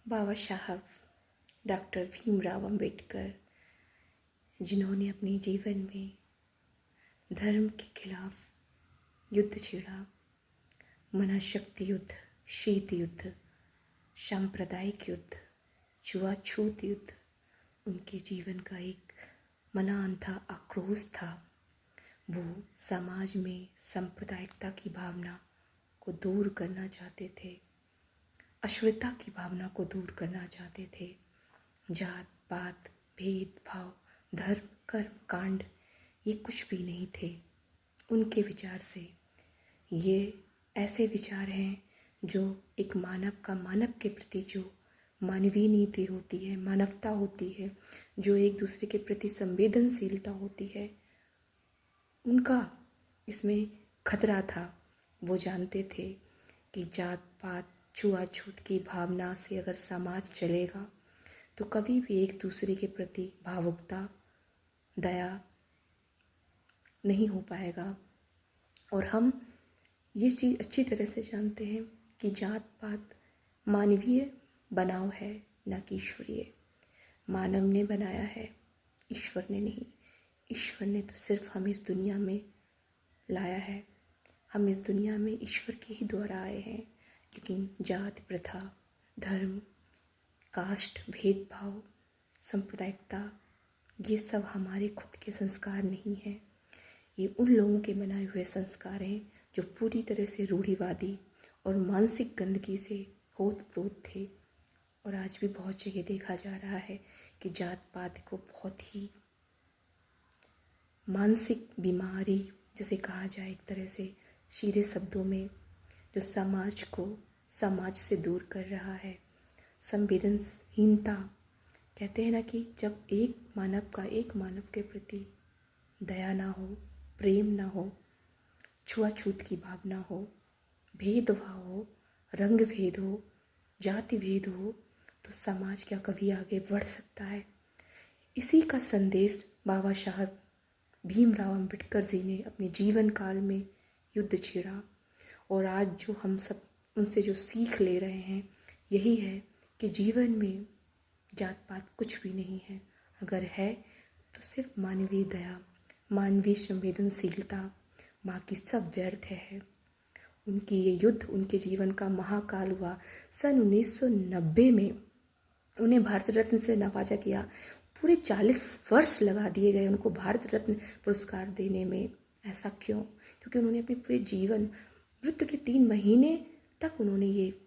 बाबा साहब डॉक्टर भीमराव अंबेडकर, जिन्होंने अपने जीवन में धर्म के खिलाफ युद्ध छेड़ा, मनाशक्ति युद्ध, शीत युद्ध, सांप्रदायिक युद्ध, छुआछूत युद्ध, उनके जीवन का एक मनान था, आक्रोश था। वो समाज में सांप्रदायिकता की भावना को दूर करना चाहते थे, अश्लीलता की भावना को दूर करना चाहते थे। जात पात, भेदभाव, धर्म, कर्म, कांड ये कुछ भी नहीं थे उनके विचार से। ये ऐसे विचार हैं जो एक मानव का मानव के प्रति जो मानवीय नीति होती है, मानवता होती है, जो एक दूसरे के प्रति संवेदनशीलता होती है, उनका इसमें खतरा था। वो जानते थे कि जात पात, छुआछूत की भावना से अगर समाज चलेगा तो कभी भी एक दूसरे के प्रति भावुकता, दया नहीं हो पाएगा। और हम ये चीज़ अच्छी तरह से जानते हैं कि जात पात मानवीय बनाव है, न कि ईश्वरीय। मानव ने बनाया है, ईश्वर ने नहीं। ईश्वर ने तो सिर्फ हमें इस दुनिया में लाया है, हम इस दुनिया में ईश्वर के ही द्वारा आए हैं। लेकिन जात प्रथा, धर्म, कास्ट, भेदभाव, सांप्रदायिकता, ये सब हमारे खुद के संस्कार नहीं हैं। ये उन लोगों के बनाए हुए संस्कार हैं जो पूरी तरह से रूढ़िवादी और मानसिक गंदगी से ओत-प्रोत थे। और आज भी बहुत जगह देखा जा रहा है कि जात पात को बहुत ही मानसिक बीमारी जिसे कहा जाए, एक तरह से सीधे शब्दों में, जो समाज को समाज से दूर कर रहा है। संवेदनहीनता, कहते हैं ना कि जब एक मानव के प्रति दया ना हो, प्रेम ना हो, छुआछूत की भावना हो, भेदभाव हो, रंग भेद हो, जाति भेद हो, तो समाज क्या कभी आगे बढ़ सकता है? इसी का संदेश बाबा साहब भीमराव अंबेडकर जी ने अपने जीवन काल में युद्ध छेड़ा। और आज जो हम सब उनसे जो सीख ले रहे हैं, यही है कि जीवन में जात पात कुछ भी नहीं है। अगर है तो सिर्फ मानवीय दया, मानवीय संवेदनशीलता, बाकी सब व्यर्थ है। उनकी ये युद्ध उनके जीवन का महाकाल हुआ। सन 1990 में उन्हें भारत रत्न से नवाजा गया। पूरे 40 वर्ष लगा दिए गए उनको भारत रत्न पुरस्कार देने में। ऐसा क्यों? क्योंकि उन्होंने अपने पूरे जीवन, मृत्यु के 3 महीने तक उन्होंने ये